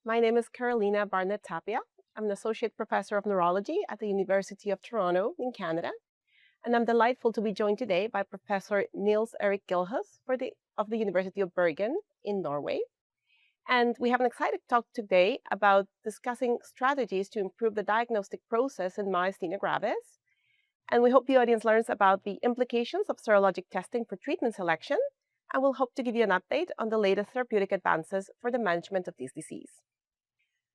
My name is Carolina Barnett-Tapia. I'm an associate professor of neurology at the University of Toronto in Canada, and I'm delightful to be joined today by Professor Nils Erik Gilhus of the University of Bergen in Norway. And we have an exciting talk today about discussing strategies to improve the diagnostic process in myasthenia gravis. And we hope the audience learns about the implications of serologic testing for treatment selection, and we'll hope to give you an update on the latest therapeutic advances for the management of this disease.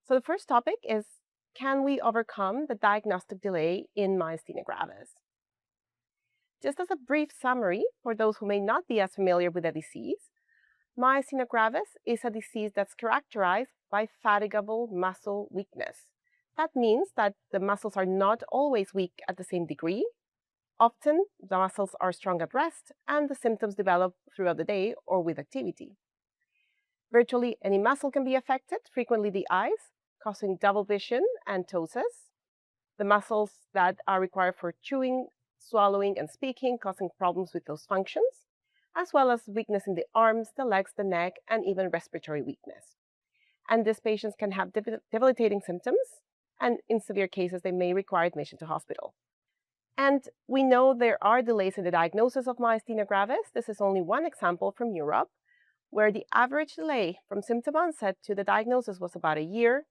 So the first topic is, can we overcome the diagnostic delay in myasthenia gravis? Just as a brief summary for those who may not be as familiar with the disease, myasthenia gravis is a disease that's characterized by fatigable muscle weakness. That means that the muscles are not always weak at the same degree. Often, the muscles are strong at rest, and the symptoms develop throughout the day or with activity. Virtually any muscle can be affected, frequently the eyes, causing double vision and ptosis. The muscles that are required for chewing, swallowing, and speaking, causing problems with those functions, as well as weakness in the arms, the legs, the neck, and even respiratory weakness. And these patients can have debilitating symptoms, and in severe cases, they may require admission to hospital. And we know there are delays in the diagnosis of myasthenia gravis. This is only one example from Europe, where the average delay from symptom onset to the diagnosis was about a year,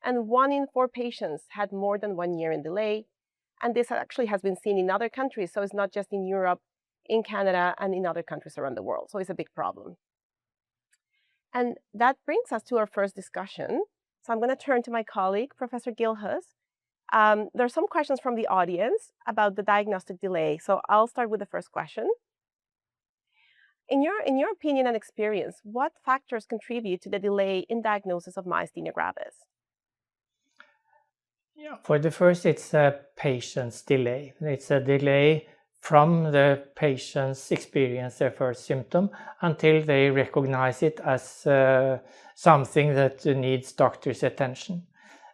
and 1 in 4 patients had more than 1 year in delay. And this actually has been seen in other countries, so it's not just in Europe, in Canada, and in other countries around the world. So it's a big problem. And that brings us to our first discussion. So I'm going to turn to my colleague, Professor Gilhus. There are some questions from the audience about the diagnostic delay. So I'll start with the first question. In your opinion and experience, what factors contribute to the delay in diagnosis of myasthenia gravis? Yeah, for the first, it's a patient's delay. It's a delay from the patients experience their first symptom until they recognize it as something that needs doctor's attention.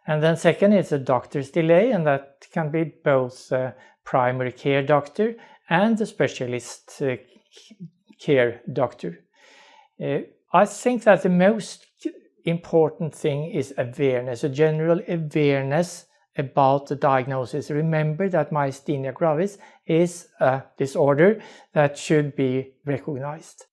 And then second, it's a doctor's delay, and that can be both a primary care doctor and a specialist care doctor. I think that the most important thing is awareness, a general awareness about the diagnosis. Remember that myasthenia gravis is a disorder that should be recognized.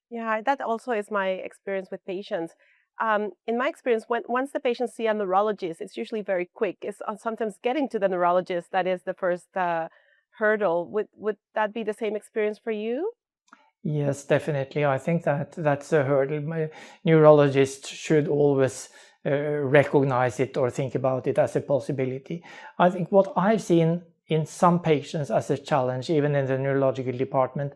Yeah, that also is my experience with patients. In my experience, once the patients see a neurologist, it's usually very quick. It's sometimes getting to the neurologist that is the first hurdle. Would that be the same experience for you? Yes, definitely. I think that that's a hurdle. My neurologist should always recognize it or think about it as a possibility. I think what I've seen in some patients as a challenge, even in the neurological department,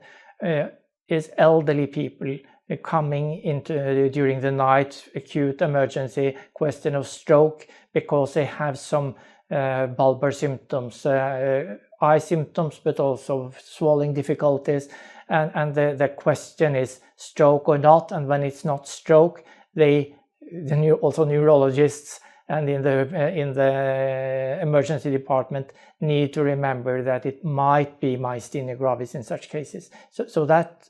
is elderly people coming into during the night, acute emergency, question of stroke, because they have some bulbar symptoms, eye symptoms, but also swallowing difficulties. And the question is stroke or not. And when it's not stroke, also neurologists and in the emergency department need to remember that it might be myasthenia gravis in such cases. So that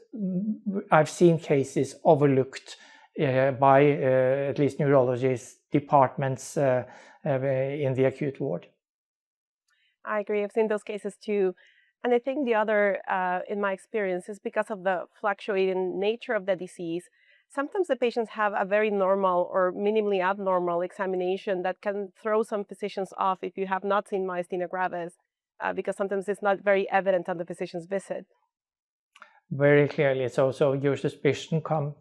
I've seen cases overlooked by at least neurologist departments in the acute ward. I agree. I've seen those cases too. And I think the other, in my experience, is because of the fluctuating nature of the disease. Sometimes the patients have a very normal or minimally abnormal examination that can throw some physicians off if you have not seen myasthenia gravis, because sometimes it's not very evident on the physician's visit. Very clearly. So your suspicion comes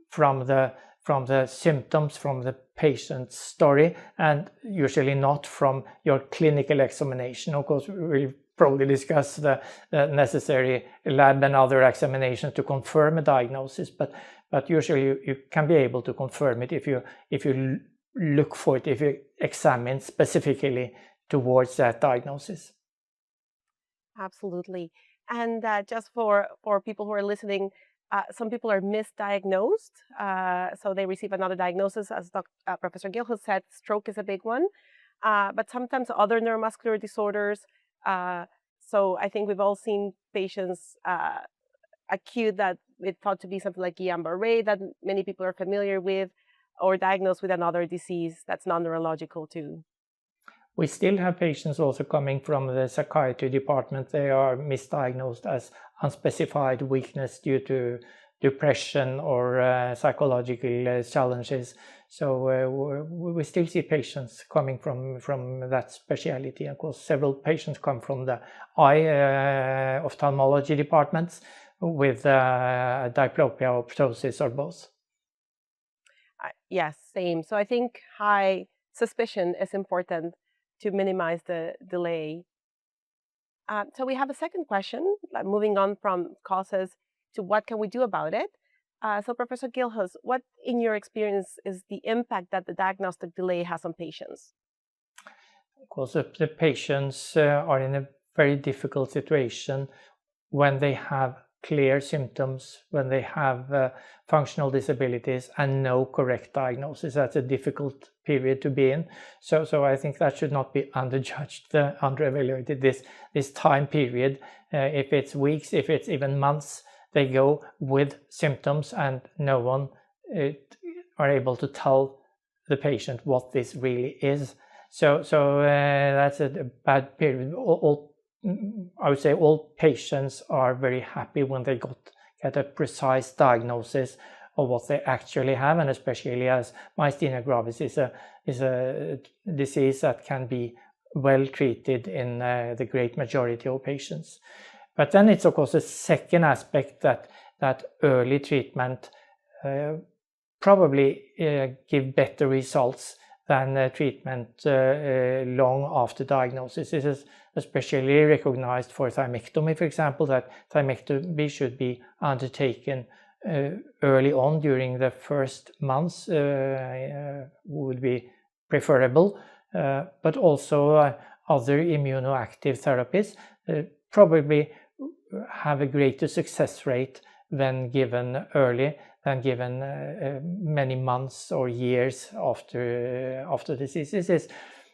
from the symptoms, from the patient's story, and usually not from your clinical examination. Of course, we'll probably discuss the necessary lab and other examinations to confirm a diagnosis, but usually you can be able to confirm it if you look for it, if you examine specifically towards that diagnosis. Absolutely. And just for people who are listening, some people are misdiagnosed, so they receive another diagnosis. As Professor Gilhus said, stroke is a big one, but sometimes other neuromuscular disorders. So I think we've all seen patients acute that we thought to be something like Guillain-Barré that many people are familiar with. or diagnosed with another disease that's non-neurological too? We still have patients also coming from the psychiatry department. They are misdiagnosed as unspecified weakness due to depression or psychological challenges. So we still see patients coming from that specialty. Of course, several patients come from the eye ophthalmology departments with diplopia or ptosis or both. Yes, same. So I think high suspicion is important to minimize the delay. So we have a second question, moving on from causes to what can we do about it. So Professor Gilhus, what in your experience is the impact that the diagnostic delay has on patients? Of course, the patients are in a very difficult situation when they have clear symptoms, when they have functional disabilities and no correct diagnosis. That's a difficult period to be in. So I think that should not be underjudged, underevaluated, this time period. If it's weeks, if it's even months, they go with symptoms and no one are able to tell the patient what this really is. So that's a bad period. I would say all patients are very happy when they get a precise diagnosis of what they actually have, and especially as myasthenia gravis is a disease that can be well treated in the great majority of patients. But then it's of course a second aspect that early treatment probably give better results than treatment long after diagnosis. This is especially recognized for thymectomy, for example, that thymectomy should be undertaken early on during the first months would be preferable, but also other immunoactive therapies probably have a greater success rate when given early than given many months or years after disease.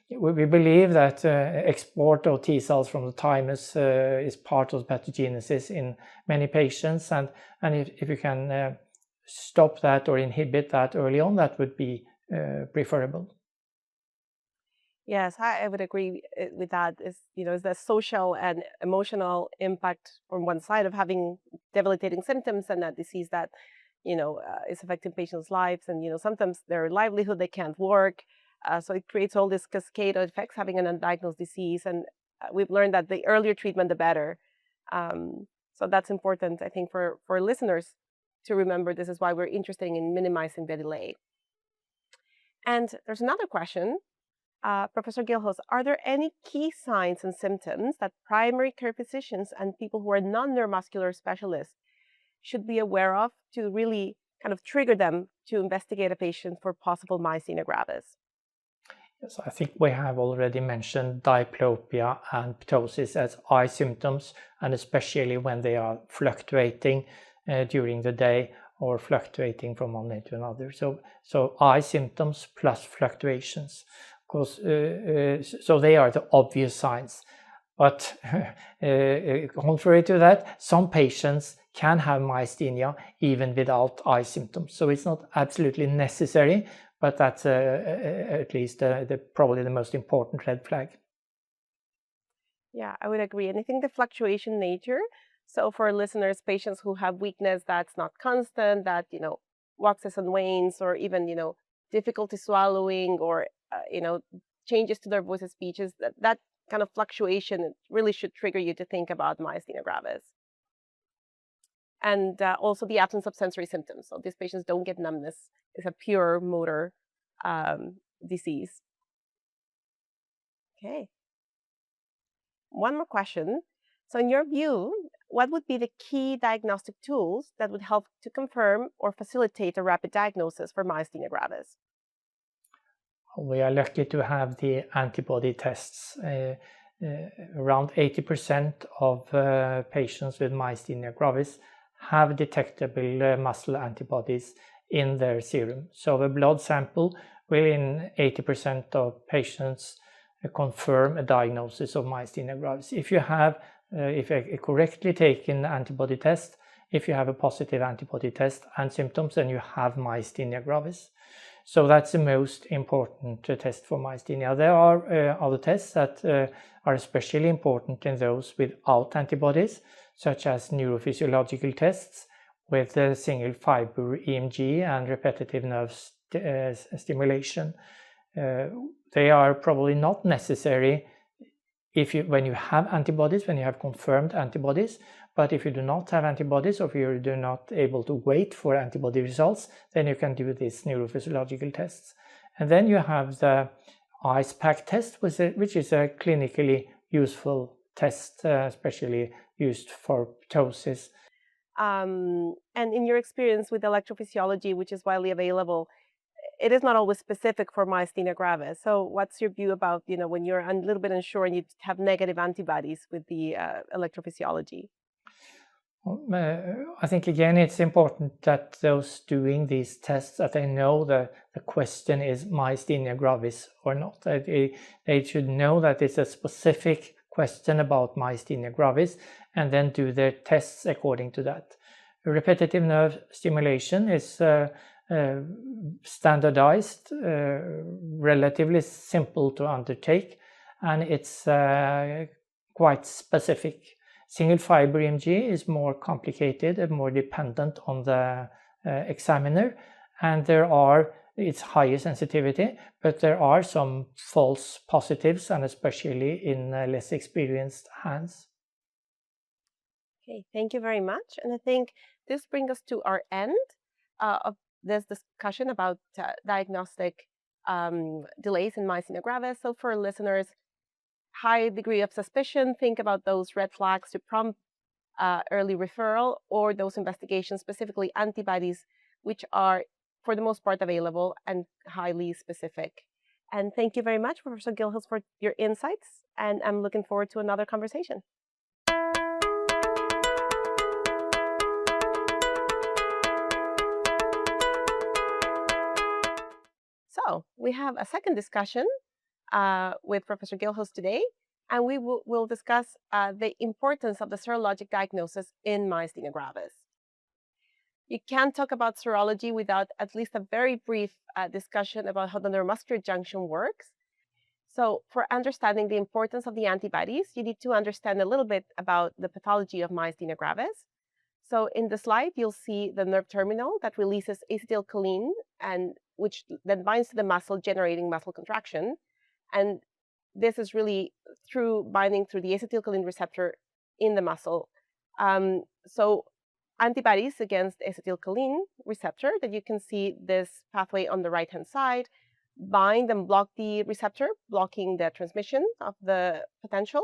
We believe that export of T cells from the thymus is part of pathogenesis in many patients, and if you can stop that or inhibit that early on, that would be preferable. Yes, I would agree with that. Is the social and emotional impact on one side of having debilitating symptoms and a disease that is affecting patients' lives, and sometimes their livelihood, they can't work. So it creates all this cascade of effects having an undiagnosed disease, and we've learned that the earlier treatment, the better. So that's important, I think, for listeners to remember. This is why we're interested in minimizing the delay. And there's another question. Professor Gilhus, are there any key signs and symptoms that primary care physicians and people who are non-neuromuscular specialists should be aware of to really kind of trigger them to investigate a patient for possible myasthenia gravis? Yes, I think we have already mentioned diplopia and ptosis as eye symptoms, and especially when they are fluctuating during the day or fluctuating from one day to another. So eye symptoms plus fluctuations. Course, so they are the obvious signs, but contrary to that, some patients can have myasthenia even without eye symptoms. So it's not absolutely necessary, but that's at least probably the most important red flag. Yeah, I would agree. And I think the fluctuation nature. So for listeners, patients who have weakness that's not constant, that waxes and wanes, or even difficulty swallowing, or changes to their voice and speeches, that kind of fluctuation really should trigger you to think about myasthenia gravis. And also the absence of sensory symptoms. So these patients don't get numbness. It's a pure motor disease. Okay. One more question. So in your view, what would be the key diagnostic tools that would help to confirm or facilitate a rapid diagnosis for myasthenia gravis? We are lucky to have the antibody tests. Around 80% of patients with myasthenia gravis have detectable muscle antibodies in their serum. So a blood sample will in 80% of patients confirm a diagnosis of myasthenia gravis. If you have, if a correctly taken antibody test, if you have a positive antibody test and symptoms, then you have myasthenia gravis. So that's the most important test for myasthenia. There are other tests that are especially important in those without antibodies, such as neurophysiological tests with single fiber EMG and repetitive nerve stimulation. They are probably not necessary when you have antibodies, when you have confirmed antibodies, but if you do not have antibodies, or if you do not able to wait for antibody results, then you can do these neurophysiological tests. And then you have the IcePack test, which is a clinically useful test, especially used for ptosis. And in your experience with electrophysiology, which is widely available, it is not always specific for myasthenia gravis. So what's your view about, when you're a little bit unsure and you have negative antibodies with the electrophysiology? I think, again, it's important that those doing these tests, that they know the question is myasthenia gravis or not. They should know that it's a specific question about myasthenia gravis and then do their tests according to that. Repetitive nerve stimulation is standardized, relatively simple to undertake, and it's quite specific. Single fiber EMG is more complicated and more dependent on the examiner, and it's higher sensitivity, but there are some false positives, and especially in less experienced hands. Okay, thank you very much. And I think this brings us to our end of this discussion about diagnostic delays in myasthenia gravis. So for listeners, high degree of suspicion, think about those red flags to prompt early referral, or those investigations, specifically antibodies, which are for the most part available and highly specific. And thank you very much, Professor Gilhus, for your insights. And I'm looking forward to another conversation. So we have a second discussion with Professor Gilhus today, and we will discuss the importance of the serologic diagnosis in myasthenia gravis. You can't talk about serology without at least a very brief discussion about how the neuromuscular junction works. So for understanding the importance of the antibodies, you need to understand a little bit about the pathology of myasthenia gravis. So in the slide, you'll see the nerve terminal that releases acetylcholine, and which then binds to the muscle, generating muscle contraction. And this is really through binding through the acetylcholine receptor in the muscle. So antibodies against acetylcholine receptor, that you can see this pathway on the right-hand side, bind and block the receptor, blocking the transmission of the potential,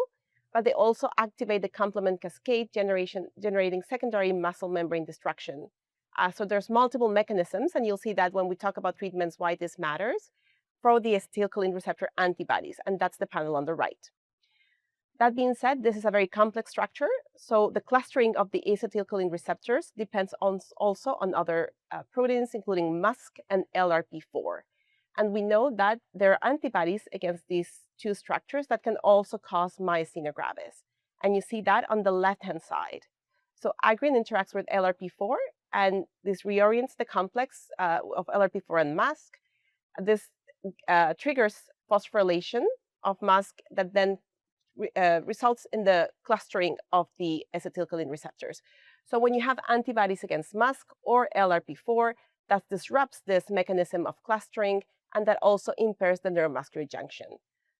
but they also activate the complement cascade generating secondary muscle membrane destruction. So there's multiple mechanisms, and you'll see that when we talk about treatments, why this matters, for the acetylcholine receptor antibodies, and that's the panel on the right. That being said, this is a very complex structure, so the clustering of the acetylcholine receptors depends also on other proteins, including MuSK and LRP4. And we know that there are antibodies against these two structures that can also cause myasthenia gravis. And you see that on the left-hand side. So agrin interacts with LRP4, and this reorients the complex of LRP4 and MuSK. This triggers phosphorylation of MuSK that then results in the clustering of the acetylcholine receptors. So when you have antibodies against MuSK or LRP4, that disrupts this mechanism of clustering, and that also impairs the neuromuscular junction.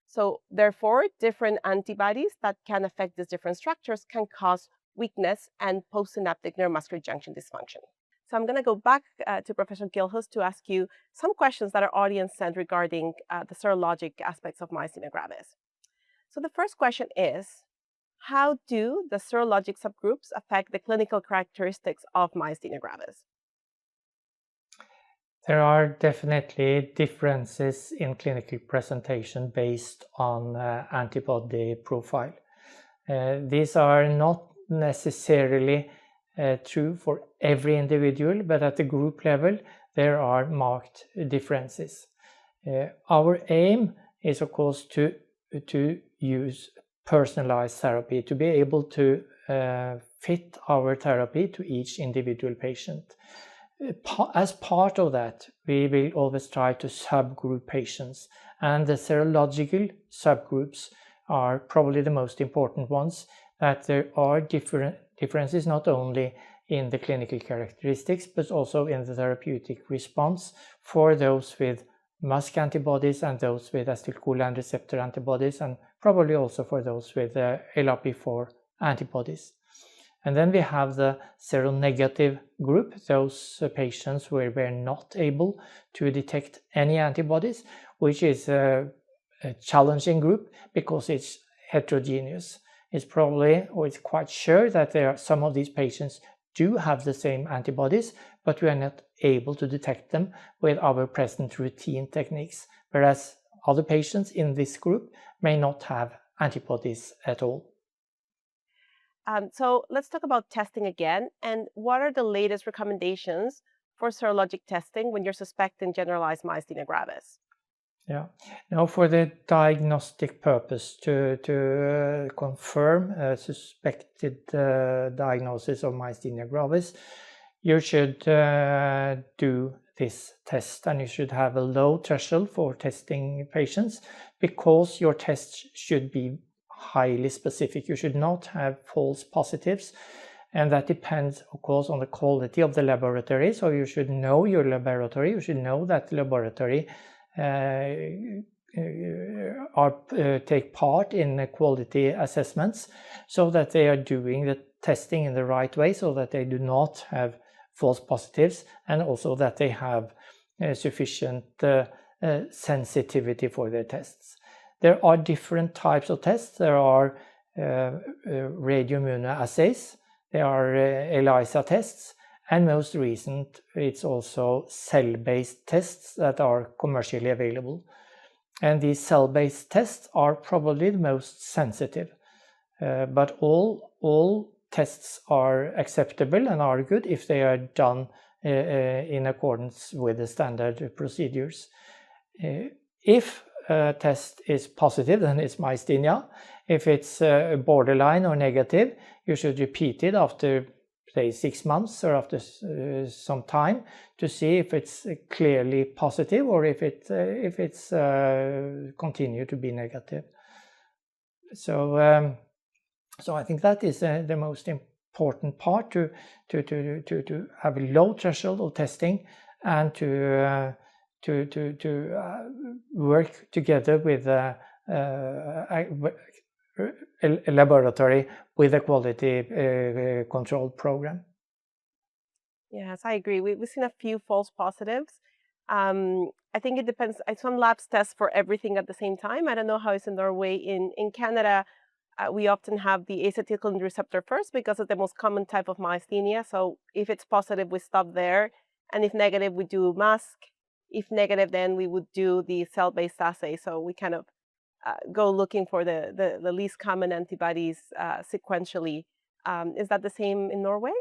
So therefore, different antibodies that can affect these different structures can cause weakness and postsynaptic neuromuscular junction dysfunction. So I'm going to go back to Professor Gilhus to ask you some questions that our audience sent regarding the serologic aspects of myasthenia gravis. So the first question is, how do the serologic subgroups affect the clinical characteristics of myasthenia gravis? There are definitely differences in clinical presentation based on antibody profile. These are not necessarily true for every individual, but at the group level, there are marked differences. Our aim is, of course, to use personalized therapy, to be able to fit our therapy to each individual patient. As part of that, we will always try to subgroup patients, and the serological subgroups are probably the most important ones, that there are differences not only in the clinical characteristics, but also in the therapeutic response for those with MuSK antibodies and those with acetylcholine receptor antibodies, and probably also for those with LRP4 antibodies. And then we have the seronegative group, those patients where we're not able to detect any antibodies, which is a challenging group because it's heterogeneous. It's probably, or it's quite sure that there are some of these patients do have the same antibodies, but we are not able to detect them with our present routine techniques, whereas other patients in this group may not have antibodies at all. So let's talk about testing again. And what are the latest recommendations for serologic testing when you're suspecting generalized myasthenia gravis? Yeah. Now, for the diagnostic purpose, to confirm a suspected diagnosis of myasthenia gravis, you should do this test, and you should have a low threshold for testing patients because your test should be highly specific. You should not have false positives, and that depends, of course, on the quality of the laboratory. So you should know your laboratory. You should know that the laboratory take part in quality assessments, so that they are doing the testing in the right way, so that they do not have false positives, and also that they have sufficient sensitivity for their tests. There are different types of tests. There are radioimmunoassays, there are ELISA tests, and most recent, it's also cell-based tests that are commercially available. And these cell-based tests are probably the most sensitive, but all tests are acceptable and are good if they are done in accordance with the standard procedures. If a test is positive, then it's myasthenia. If it's borderline or negative, you should repeat it after, say, 6 months or after some time to see if it's clearly positive or if it's continue to be negative. So I think that is the most important part, to have a low threshold of testing and to work together with a laboratory with a quality control program. Yes, I agree. We've seen a few false positives. I think it depends. Some labs test for everything at the same time. I don't know how it's in Norway. In Canada, we often have the acetylcholine receptor first because it's the most common type of myasthenia. So if it's positive, we stop there. And if negative, we do MuSK. If negative, then we would do the cell-based assay. So we kind of go looking for the least common antibodies sequentially. Is that the same in Norway?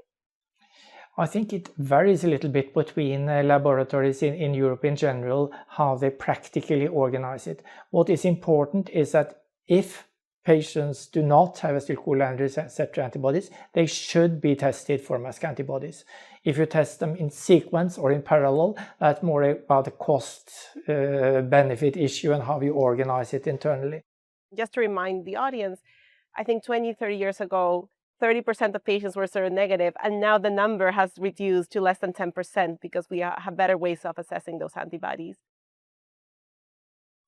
I think it varies a little bit between laboratories in Europe in general, how they practically organize it. What is important is that if patients do not have acetylcholine receptor antibodies, they should be tested for MuSK antibodies. If you test them in sequence or in parallel, that's more about the cost-benefit issue and how you organize it internally. Just to remind the audience, I think 20, 30 years ago, 30% of patients were seronegative, and now the number has reduced to less than 10% because we have better ways of assessing those antibodies.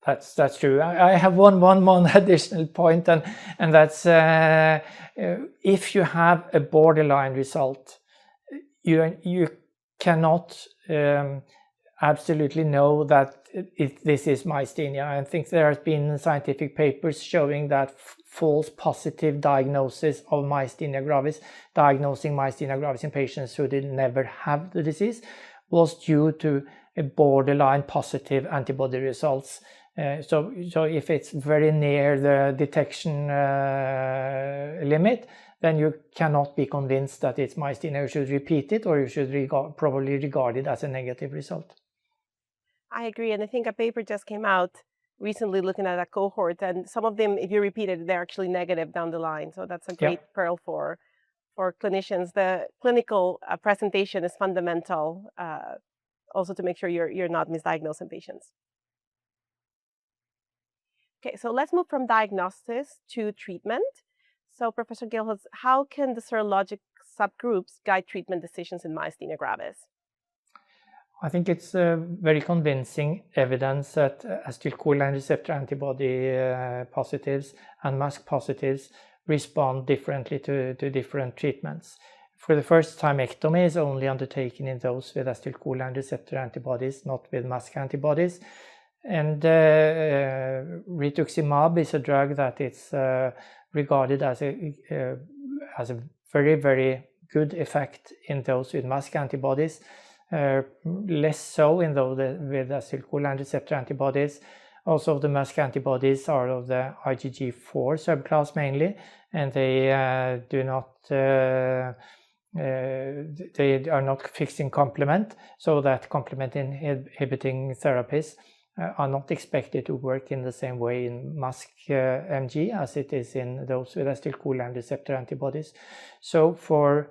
That's true. I have one additional point, and that's if you have a borderline result, you cannot absolutely know that this is myasthenia. I think there has been scientific papers showing that false positive diagnosis of myasthenia gravis, diagnosing myasthenia gravis in patients who did never have the disease, was due to a borderline positive antibody results. So if it's very near the detection limit, then you cannot be convinced that it's myasthenia. You should repeat it, or you should probably regard it as a negative result. I agree, and I think a paper just came out recently looking at a cohort, and some of them, if you repeat it, they're actually negative down the line. So that's a great pearl for for clinicians, the clinical presentation is fundamental, also to make sure you're not misdiagnosing patients. Okay, so let's move from diagnosis to treatment. So Professor Gilhus, how can the serologic subgroups guide treatment decisions in myasthenia gravis? I think it's very convincing evidence that acetylcholine receptor antibody positives and MuSK positives respond differently to different treatments. For the first, thymectomy is only undertaken in those with acetylcholine receptor antibodies, not with MuSK antibodies. And rituximab is a drug that is regarded as a very, very good effect in those with MuSK antibodies. Less so in those with acetylcholine receptor antibodies. Also, the MuSK antibodies are of the IgG4 subclass mainly, and they are not fixing complement, so that complement inhibiting therapies are not expected to work in the same way in MuSK MG as it is in those with acetylcholine receptor antibodies. So for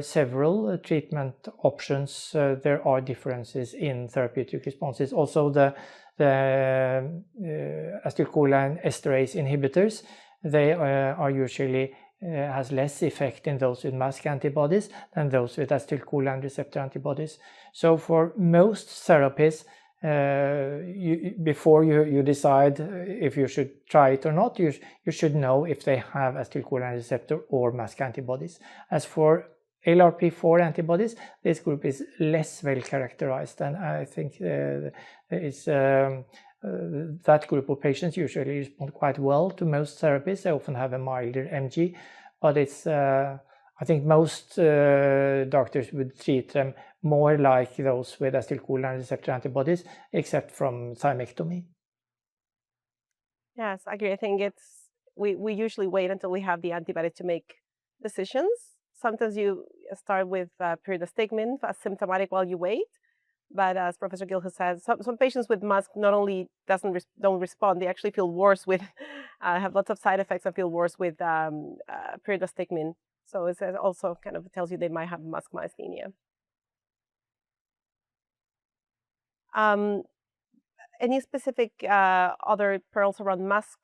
several treatment options, there are differences in therapeutic responses. Also, the acetylcholine esterase inhibitors, they are usually has less effect in those with MuSK antibodies than those with acetylcholine receptor antibodies. So for most therapies, before you decide if you should try it or not, you should know if they have acetylcholine receptor or MuSK antibodies. As for LRP4 antibodies, this group is less well characterized, and I think that group of patients usually respond quite well to most therapies. They often have a milder MG, but it's I think most doctors would treat them more like those with acetylcholine receptor antibodies, except from thymectomy. Yes, I agree. I think we usually wait until we have the antibody to make decisions. Sometimes you start with pyridostigmine as symptomatic while you wait, but as Professor Gilhus says, some patients with MuSK not only don't respond, they actually feel worse with have lots of side effects and feel worse with pyridostigmine. So it also kind of tells you they might have MuSK myasthenia. Any specific other pearls around MuSK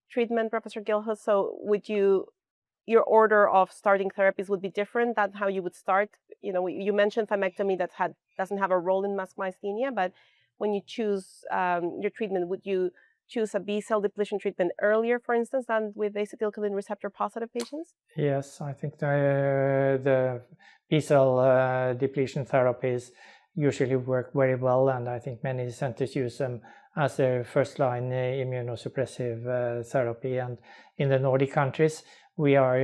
treatment, Professor Gilhus? So would your order of starting therapies would be different than how you would start? You know, you mentioned thymectomy that doesn't have a role in MuSK myasthenia, but when you choose your treatment, would you choose a B-cell depletion treatment earlier, for instance, than with acetylcholine receptor positive patients? Yes, I think the B-cell depletion therapies usually work very well, and I think many centers use them as their first-line immunosuppressive therapy. And in the Nordic countries, we are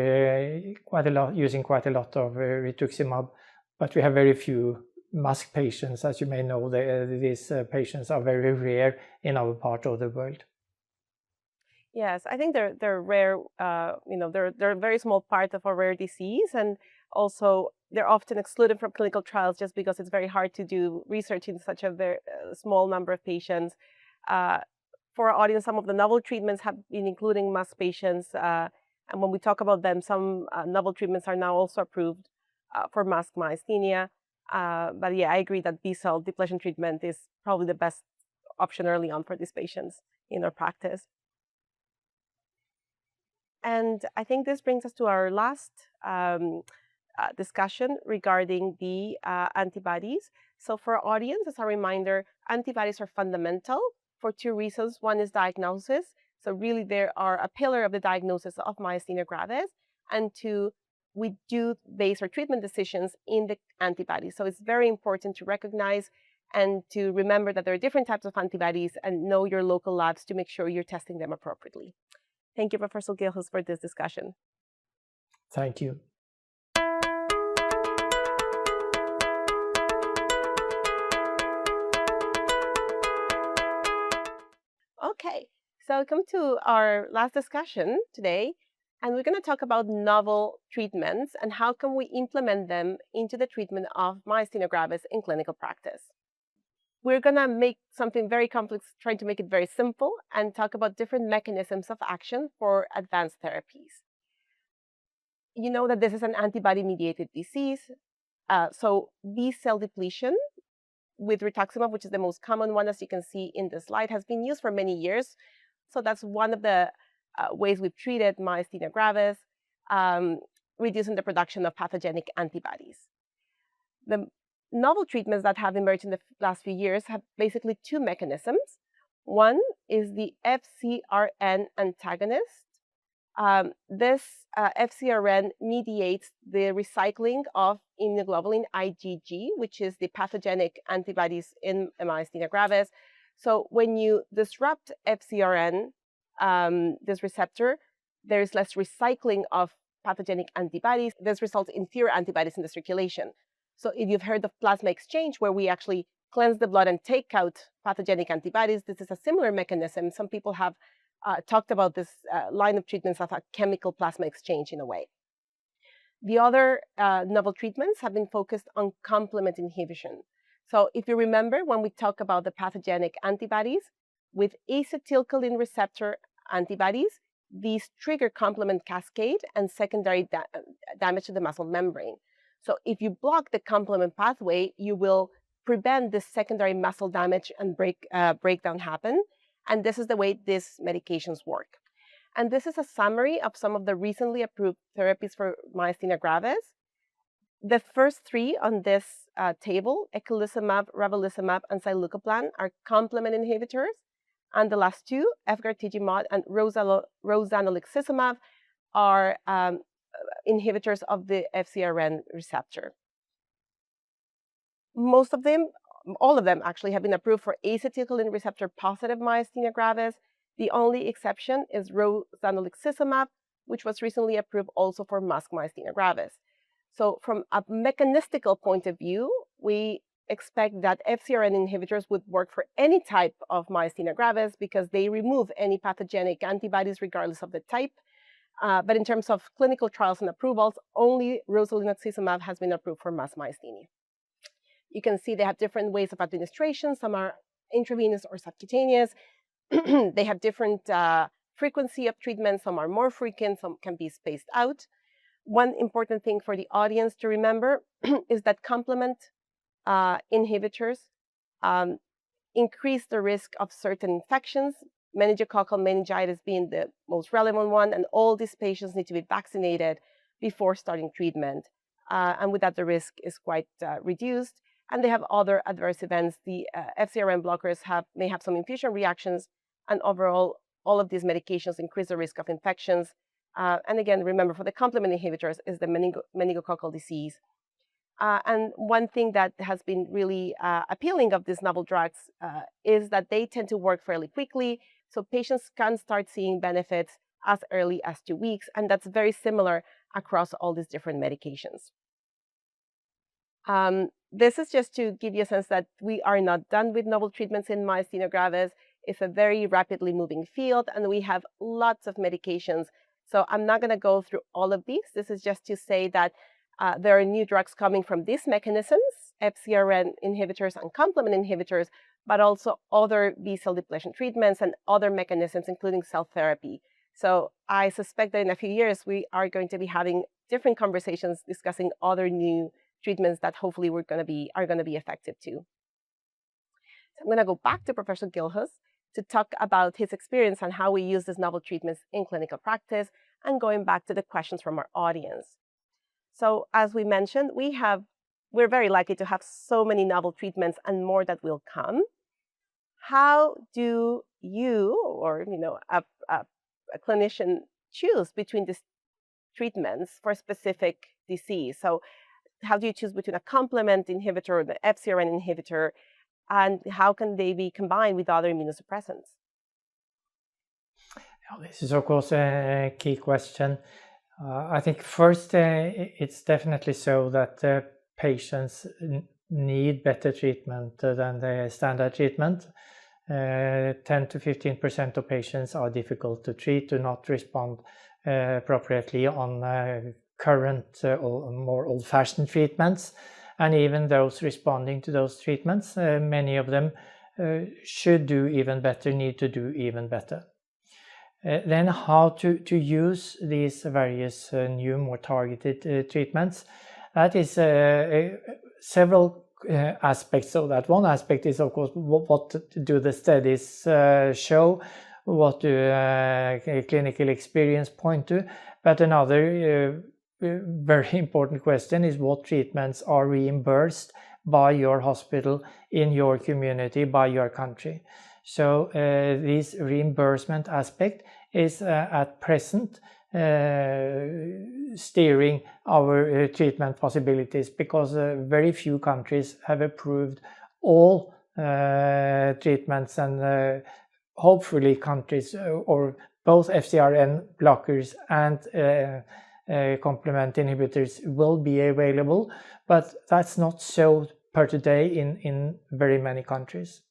using quite a lot of rituximab, but we have very few MuSK patients. As you may know, these patients are very rare in our part of the world. Yes, I think they're rare. They're a very small part of a rare disease, and also they're often excluded from clinical trials just because it's very hard to do research in such a very small number of patients. For our audience, some of the novel treatments have been including MuSK patients, and when we talk about them, some novel treatments are now also approved for MuSK myasthenia. But yeah, I agree that B-cell depletion treatment is probably the best option early on for these patients in our practice. And I think this brings us to our last discussion regarding the antibodies. So for our audience, as a reminder, antibodies are fundamental for two reasons. One is diagnosis. So really they are a pillar of the diagnosis of myasthenia gravis. And two, we do base our treatment decisions in the antibodies. So it's very important to recognize and to remember that there are different types of antibodies and know your local labs to make sure you're testing them appropriately. Thank you, Professor Gilhus, for this discussion. Thank you. Okay, so we come to our last discussion today, and we're going to talk about novel treatments and how can we implement them into the treatment of myasthenia gravis in clinical practice. We're going to make something very complex, trying to make it very simple, and talk about different mechanisms of action for advanced therapies. you know that this is an antibody-mediated disease. So B-cell depletion with rituximab, which is the most common one, as you can see in the slide, has been used for many years. So that's one of the ways we've treated myasthenia gravis, reducing the production of pathogenic antibodies. The novel treatments that have emerged in the last few years have basically two mechanisms. One is the FcRn antagonist. This FcRn mediates the recycling of immunoglobulin IgG, which is the pathogenic antibodies in myasthenia gravis. So when you disrupt FcRn, this receptor, there is less recycling of pathogenic antibodies. This results in fewer antibodies in the circulation. So if you've heard of plasma exchange, where we actually cleanse the blood and take out pathogenic antibodies, this is a similar mechanism. Some people have talked about this line of treatments as a chemical plasma exchange in a way. The other novel treatments have been focused on complement inhibition. So if you remember, when we talk about the pathogenic antibodies, with acetylcholine receptor antibodies, these trigger complement cascade and secondary damage to the muscle membrane. So if you block the complement pathway, you will prevent this secondary muscle damage and breakdown happen. And this is the way these medications work. And this is a summary of some of the recently approved therapies for myasthenia gravis. The first three on this table, eculizumab, ravulizumab, and zilucoplan, are complement inhibitors. And the last two, efgartigimod and rozanolixizumab, are inhibitors of the FcRn receptor. Most of them, all of them actually, have been approved for acetylcholine receptor positive myasthenia gravis. The only exception is rozanolixizumab, which was recently approved also for MuSK myasthenia gravis. So from a mechanistical point of view, we expect that FcRn inhibitors would work for any type of myasthenia gravis because they remove any pathogenic antibodies regardless of the type. But in terms of clinical trials and approvals, only rozanolixizumab has been approved for MuSK myasthenia. You can see they have different ways of administration. Some are intravenous or subcutaneous. They have different frequency of treatment. Some are more frequent, some can be spaced out. One important thing for the audience to remember is that complement inhibitors increase the risk of certain infections, meningococcal meningitis being the most relevant one, and all these patients need to be vaccinated before starting treatment. And with that, the risk is quite reduced. And they have other adverse events. The FcRn blockers may have some infusion reactions, and overall, all of these medications increase the risk of infections. And again, remember, for the complement inhibitors is the meningococcal disease. And one thing that has been really appealing of these novel drugs is that they tend to work fairly quickly. So patients can start seeing benefits as early as 2 weeks. And that's very similar across all these different medications. This is just to give you a sense that we are not done with novel treatments in myasthenia gravis. It's a very rapidly moving field, and we have lots of medications. So I'm not going to go through all of these. This is just to say that there are new drugs coming from these mechanisms, FcRn inhibitors and complement inhibitors, but also other B-cell depletion treatments and other mechanisms, including cell therapy. So I suspect that in a few years, we are going to be having different conversations discussing other new treatments that hopefully are going to be effective too. So I'm going to go back to Professor Gilhus to talk about his experience and how we use these novel treatments in clinical practice, and going back to the questions from our audience. So as we mentioned, we're very likely to have so many novel treatments and more that will come. How do you, or a clinician, choose between these treatments for a specific disease? So how do you choose between a complement inhibitor or the FcRn inhibitor, and how can they be combined with other immunosuppressants? This is, of course, a key question. I think first, it's definitely so that patients need better treatment than the standard treatment. 10 to 15% of patients are difficult to treat, do not respond appropriately on current or more old-fashioned treatments. And even those responding to those treatments, many of them should do even better, need to do even better. Then how to use these various new, more targeted treatments. That is several aspects of that. One aspect is, of course, what do the studies show? What do clinical experience point to? But another very important question is what treatments are reimbursed by your hospital, in your community, by your country. So this reimbursement aspect is at present steering our treatment possibilities, because very few countries have approved all treatments, and hopefully countries or both FcRn blockers and complement inhibitors will be available, but that's not so per today in very many countries.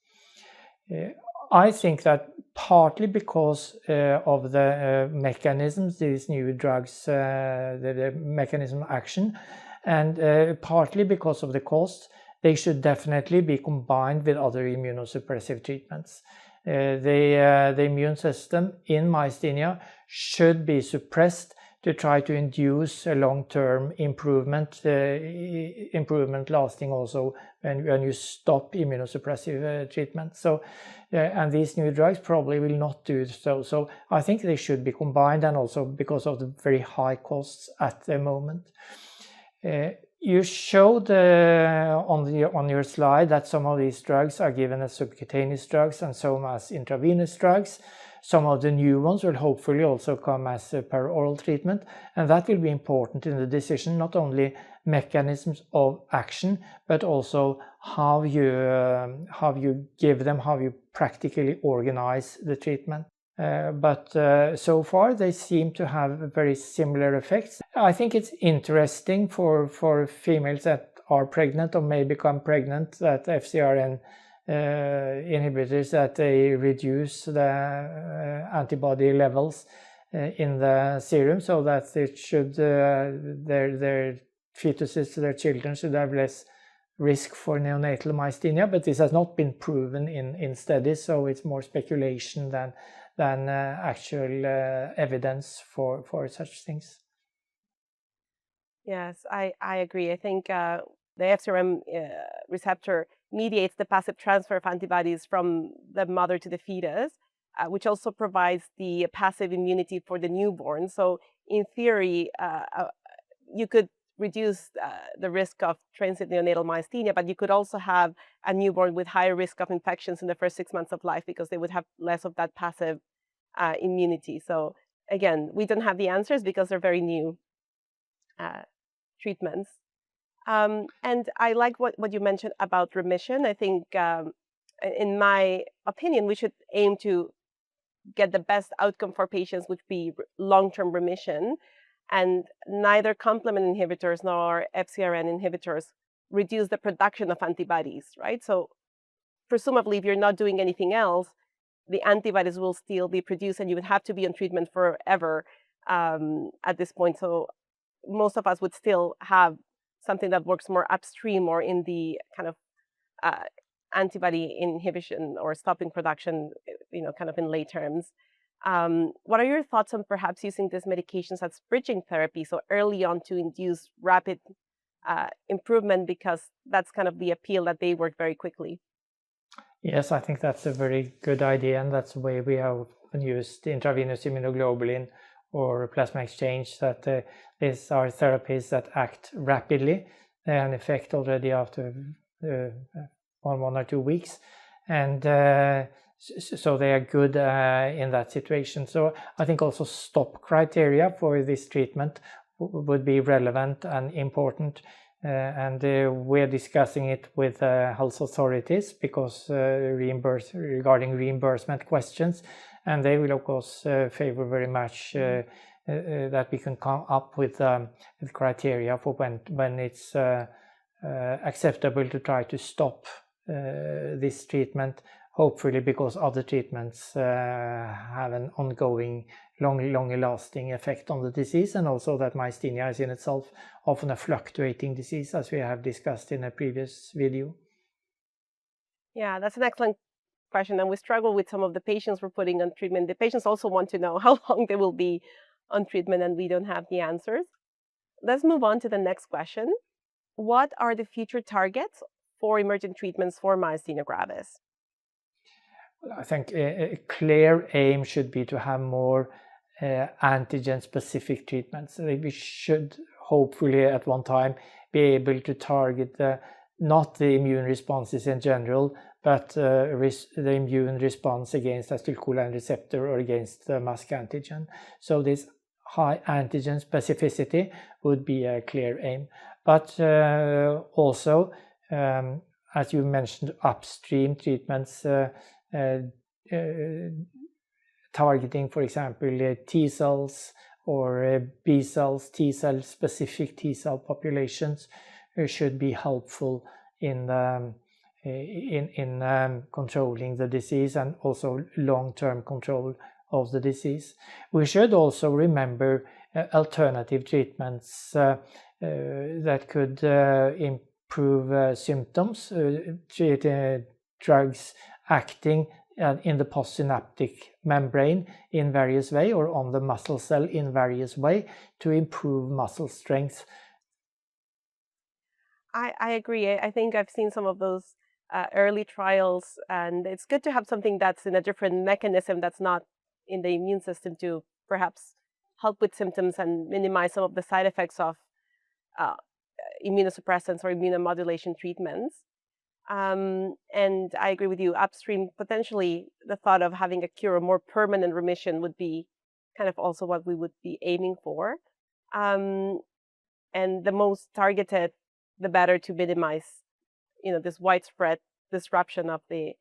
I think that partly because of the mechanisms, these new drugs, the mechanism of action, and partly because of the cost, they should definitely be combined with other immunosuppressive treatments. The immune system in myasthenia should be suppressed to try to induce a long-term improvement lasting also when you stop immunosuppressive treatment. So, and these new drugs probably will not do so. So I think they should be combined, and also because of the very high costs at the moment. You showed on your slide that some of these drugs are given as subcutaneous drugs and some as intravenous drugs. Some of the new ones will hopefully also come as per oral treatment, and that will be important in the decision, not only mechanisms of action, but also how you give them, how you practically organize the treatment. But so far they seem to have very similar effects. I think it's interesting for females that are pregnant or may become pregnant that FcRn inhibitors, that they reduce the antibody levels in the serum, so that it should their fetuses, their children, should have less risk for neonatal myasthenia. But this has not been proven in studies, so it's more speculation than actual evidence for such things. Yes, I agree. I think the FcRn receptor mediates the passive transfer of antibodies from the mother to the fetus, which also provides the passive immunity for the newborn. So in theory, you could reduce the risk of transient neonatal myasthenia, but you could also have a newborn with higher risk of infections in the first 6 months of life, because they would have less of that passive immunity. So again, we don't have the answers because they're very new treatments. And I like what you mentioned about remission. I think, in my opinion, we should aim to get the best outcome for patients, which be long-term remission. And neither complement inhibitors nor FcRn inhibitors reduce the production of antibodies, right? So presumably, if you're not doing anything else, the antibodies will still be produced, and you would have to be on treatment forever at this point. So most of us would still have something that works more upstream or in the kind of antibody inhibition or stopping production, kind of in lay terms. What are your thoughts on perhaps using these medications as bridging therapy, so early on to induce rapid improvement, because that's kind of the appeal, that they work very quickly? Yes, I think that's a very good idea, and that's the way we have used intravenous immunoglobulin or plasma exchange, that these are therapies that act rapidly and effect already after 1 or 2 weeks, and so they are good in that situation. So I think also stop criteria for this treatment would be relevant and important, and we're discussing it with health authorities, because regarding reimbursement questions, and they will of course favor very much that we can come up with criteria for when it's acceptable to try to stop this treatment, hopefully because other treatments have an ongoing, longer lasting effect on the disease, and also that myasthenia is in itself often a fluctuating disease, as we have discussed in a previous video. Yeah, that's an excellent question, and we struggle with some of the patients we're putting on treatment. The patients also want to know how long they will be on treatment, and we don't have the answers. Let's move on to the next question. What are the future targets for emergent treatments for myasthenia gravis? I think a clear aim should be to have more antigen-specific treatments. We should hopefully at one time be able to target not the immune responses in general, but the immune response against acetylcholine receptor or against the mask antigen. So this high antigen specificity would be a clear aim. But also, as you mentioned, upstream treatments targeting, for example, T cells or B cells, T cell specific T cell populations should be helpful in controlling the disease and also long-term control of the disease. We should also remember alternative treatments that could improve symptoms, drugs acting in the postsynaptic membrane in various way or on the muscle cell in various way to improve muscle strength. I agree. I think I've seen some of those early trials, and it's good to have something that's in a different mechanism that's not in the immune system to perhaps help with symptoms and minimize some of the side effects of immunosuppressants or immunomodulation treatments. And I agree with you, upstream, potentially the thought of having a cure, a more permanent remission would be kind of also what we would be aiming for. And the most targeted, the better to minimize, this widespread disruption of the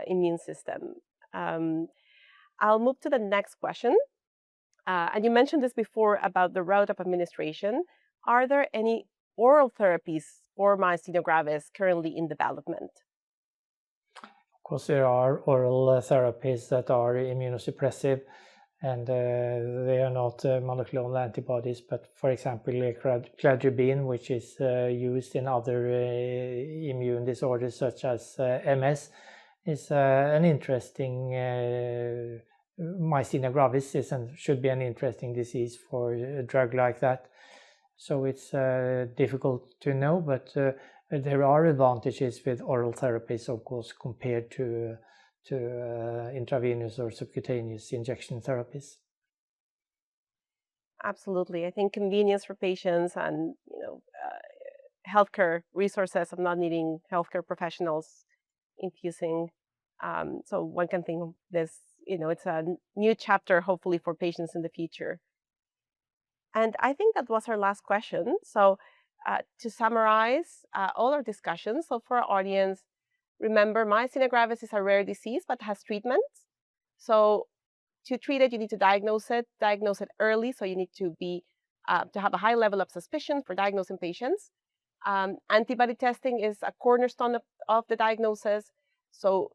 immune system. I'll move to the next question. And you mentioned this before about the route of administration. Are there any oral therapies for myasthenia gravis currently in development? Of course, there are oral therapies that are immunosuppressive, and they are not monoclonal antibodies, but for example, cladribine, which is used in other immune disorders such as MS, is an interesting myasthenia gravis should be an interesting disease for a drug like that. So it's difficult to know, but there are advantages with oral therapies, of course, compared to intravenous or subcutaneous injection therapies. Absolutely. I think convenience for patients and healthcare resources of not needing healthcare professionals infusing. So one can think of this, it's a new chapter, hopefully, for patients in the future. And I think that was our last question. So to summarize all our discussions, so for our audience, remember, myasthenia gravis is a rare disease, but has treatments. So to treat it, you need to diagnose it early. So you need to to have a high level of suspicion for diagnosing patients. Antibody testing is a cornerstone of the diagnosis. So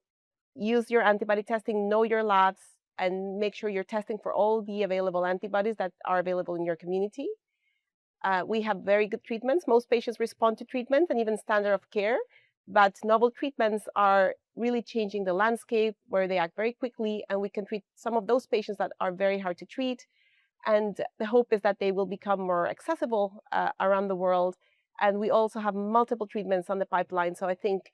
use your antibody testing, know your labs, and make sure you're testing for all the available antibodies that are available in your community. We have very good treatments. Most patients respond to treatment and even standard of care, but novel treatments are really changing the landscape where they act very quickly, and we can treat some of those patients that are very hard to treat. And the hope is that they will become more accessible around the world. And we also have multiple treatments on the pipeline. So I think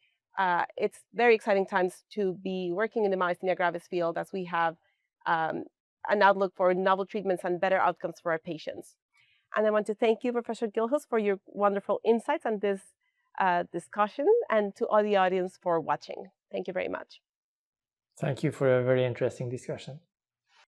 it's very exciting times to be working in the myasthenia gravis field, as we have an outlook for novel treatments and better outcomes for our patients. And I want to thank you, Professor Gilhus, for your wonderful insights on this discussion, and to all the audience for watching. Thank you very much. Thank you for a very interesting discussion.